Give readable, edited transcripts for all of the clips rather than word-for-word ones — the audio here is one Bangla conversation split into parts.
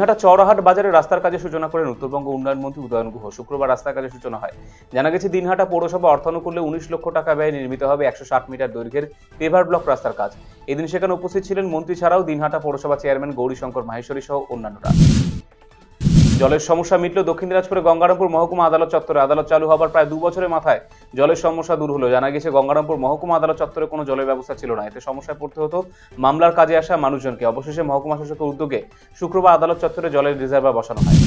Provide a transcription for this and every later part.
দিনহাটা চওড়াহাট বাজারে রাস্তার কাজের সূচনা করেন উত্তরবঙ্গ উন্নয়ন মন্ত্রী উদয়ন গুহ। শুক্রবার রাস্তার কাজের সূচনা হয়। জানা গেছে, দিনহাটা পৌরসভা অর্থানুকূল্যে 19 লক্ষ টাকা ব্যয়ে নির্মিত হবে 160 মিটার দৈর্ঘ্যের পেভার ব্লক রাস্তার কাজ। এদিন সেখানে উপস্থিত ছিলেন মন্ত্রী ছাড়াও দিনহাটা পৌরসভা চেয়ারম্যান গৌরীশঙ্কর মাহেশ্বরী সহ অন্যান্যরা। জলের সমস্যা মিটল দক্ষিণ দিনাজপুরে গঙ্গারামপুর মহকুমা আদালত চত্বরে। আদালত চালু হবার প্রায় 2 বছরের মাথায় জলের সমস্যা দূর হলো। জানা গেছে, গঙ্গারামপুর মহকুমা আদালত চত্বরে কোনো জলের ব্যবস্থা ছিল না। এতে সমস্যায় পড়তে হতো মামলার কাজে আসা মানুষজনকে। অবশেষে মহকুমা শাসকের উদ্যোগে শুক্রবার আদালত চত্বরে জলের রিজার্ভার বসানো হয়।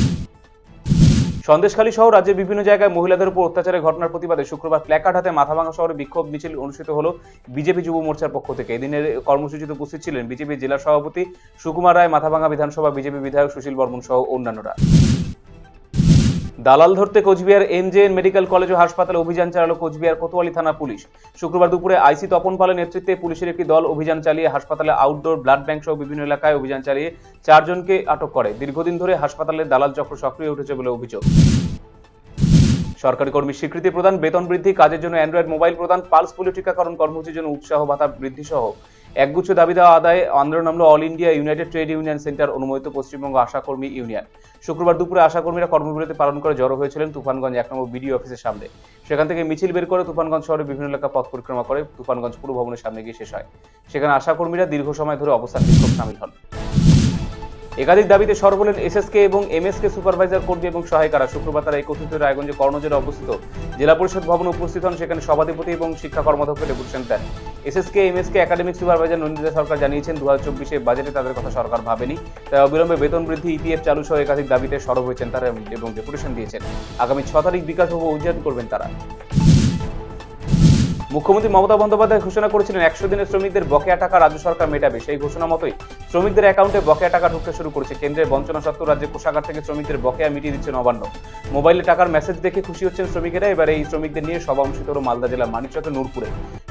সন্দেশখালী সহ রাজ্যের বিভিন্ন জায়গায় মহিলাদের উপর অত্যাচারের ঘটনার প্রতিবাদে শুক্রবার প্ল্যাকার্ড হাতে মাথাভাঙা শহরে বিক্ষোভ মিছিল অনুষ্ঠিত হলো বিজেপি যুব মোর্চার পক্ষ থেকে। এদিনের কর্মসূচিতে উপস্থিত ছিলেন বিজেপি জেলা সভাপতি সুকুমার রায়, মাথাভাঙা বিধানসভা বিজেপি বিধায়ক সুশীল বর্মন সহ অন্যান্যরা। দালাল ধরতে কোচবিহার এমজেএন মেডিকেল কলেজ ও হাসপাতালে অভিযান চালালো কোচবিহার কোতোয়ালি থানা পুলিশ। শুক্রবার দুপুরে আইসি তপন পালের নেতৃত্বে পুলিশের একটি দল অভিযান চালিয়ে হাসপাতালে আউটডোর, ব্লাড ব্যাংক সহ বিভিন্ন এলাকায় অভিযান চালিয়ে 4 জনকে আটক করে। দীর্ঘদিন ধরে হাসপাতালের দালাল চক্র সক্রিয় উঠেছে বলে অভিযোগ। সরকারি কর্মীর স্বীকৃতি প্রদান, বেতন বৃদ্ধি, কাজের জন্য অ্যান্ড্রয়েড মোবাইল প্রদান, পালস পোলিও টিকাকরণ কর্মসূচির জন্য উৎসাহ ভাতা বৃদ্ধি সহ একগুচ্ছ দাবি দেওয়া আদায়ে আন্দোলন নামলো all India United trade union centre অনুমোদিত পশ্চিমবঙ্গ আশাকর্মী ইউনিয়ন। শুক্রবার দুপুরে আশাকর্মীরা কর্মবিরতি পালন করে জড়ো হয়েছিলেন তুফানগঞ্জ 1 নম্বর বিডিও অফিসের সামনে। সেখান থেকে মিছিল বের করে তুফানগঞ্জ শহরের বিভিন্ন এলাকা পথ পরিক্রমা করে তুফানগঞ্জ পুর ভবনের সামনে গিয়ে শেষ হয়। সেখানে আশাকর্মীরা দীর্ঘ সময় ধরে অবস্থান বিক্ষোভ সামিল হন। একাধিক দাবিতে সরব হলেন এসএসকে এবং এমএসকে সুপারভাইজার কর্মী এবং সহায়িকারা। শুক্রবার তারা একত্রিত রায়গঞ্জে কর্ণজোরে অবস্থিত জেলা পরিষদ ভবনে উপস্থিত হন। সেখানে সভাধিপতি এবং শিক্ষা কর্মাধ্যক্ষ ডেপুটেশন দেন। SSK MSK academic supervisor Nandita Sarkar জানিয়েছেন, 2024 বাজেটে তাদের কথা সরকার ভাবেনি, তাই অবিলম্বে বেতন বৃদ্ধি, ইপিএফ চালু সহ একাধিক দাবিতে সরব হয়েছেন তারা এবং ডেপুটেশন দিয়েছেন। আগামী 6 তারিখ বিকাশভবন অভিযান করবেন তারা। মুখ্যমন্ত্রী মমতা বন্দ্যোপাধ্যায় ঘোষণা করেছিলেন 100 দিনের শ্রমিকদের বকেয়া টাকা রাজ্য সরকার মেটাবে। সেই ঘোষণা মতোই শ্রমিকদের অ্যাকাউন্টে বকেয়া টাকা ঢুকতে শুরু করেছে। কেন্দ্রের বঞ্চনা সত্ত্বেও রাজ্যে কোষাগার থেকে শ্রমিকদের বকেয়া মিটিয়ে দিচ্ছে নবান্ন। মোবাইলে টাকার মেসেজ দেখে খুশি হচ্ছেন শ্রমিকেরা। এবার এই শ্রমিকদের নিয়ে সভা অনুষ্ঠিত হল মালদা জেলার মানিকচকের নূরপুরে।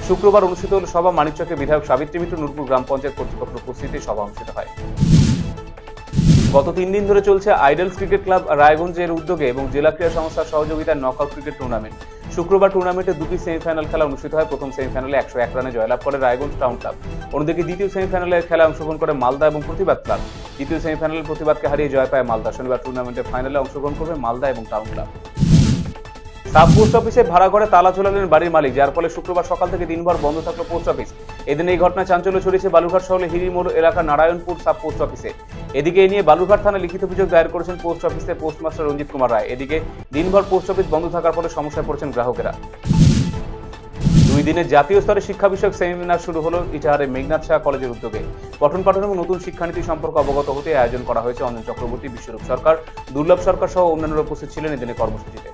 শুক্রবার অনুষ্ঠিত হল সভা। মানিকচকে বিধায়ক সাবিত্রী মিত্র, নূরপুর গ্রাম পঞ্চায়েত কর্তৃপক্ষের উপস্থিতিতে সভা অনুষ্ঠিত হয়। গত 3 দিন ধরে চলছে আইডলস ক্রিকেট ক্লাব রায়গঞ্জের উদ্যোগে এবং জেলা ক্রীড়া সংস্থার সহযোগিতায় নকআউট ক্রিকেট টুর্নামেন্ট। শুক্রবার টুর্নামেন্টে 2টি সেমিফাইনাল খেলা অনুষ্ঠিত হয়। প্রথম সেমিফাইনালে 101 রানে জয়লাভ করে রায়গঞ্জ টাউন ক্লাব। অন্যদিকে দ্বিতীয় সেমিফাইনালের খেলায় অংশগ্রহণ করে মালদা এবং প্রতিবাদ ক্লাব। দ্বিতীয় সেমিফাইনালে প্রতিবাদকে হারিয়ে জয় পায় মালদা। শনিবার টুর্নামেন্টের ফাইনালে অংশগ্রহণ করবে মালদা এবং টাউন ক্লাব। সাব পোস্ট অফিসে ভাড়া ঘরে তালা ঝোলালেন বাড়ির মালিক, যার ফলে শুক্রবার সকাল থেকে দিনভর বন্ধ থাকলো পোস্ট অফিস। এদিন এই ঘটনায় চাঞ্চল্য ছড়িয়েছে বালুরঘাট শহরের হিরিমোড় এলাকার নারায়ণপুর সাব পোস্ট অফিসে। এদিকে এ নিয়ে বালুরঘাট থানায় লিখিত অভিযোগ দায়ের করেছেন পোস্ট অফিসে পোস্টমাস্টার রঞ্জিত কুমার রায়। এদিকে দিনভর পোস্ট অফিস বন্ধ থাকার ফলে সমস্যায় পড়ছেন গ্রাহকেরা। 2 দিনের জাতীয় স্তরে শিক্ষা বিষয়ক সেমিনার শুরু হলো ইটাহারের মেঘনাথ শাহ কলেজের উদ্যোগে। পঠন পাঠন এবং নতুন শিক্ষানীতি সম্পর্কে অবগত হতে আয়োজন করা হয়েছে অঞ্জন চক্রবর্তী, বিশ্বরূপ সরকার, দুর্লভ সরকার সহ অন্যান্যরা উপস্থিত ছিলেন এদিনের কর্মসূচিতে।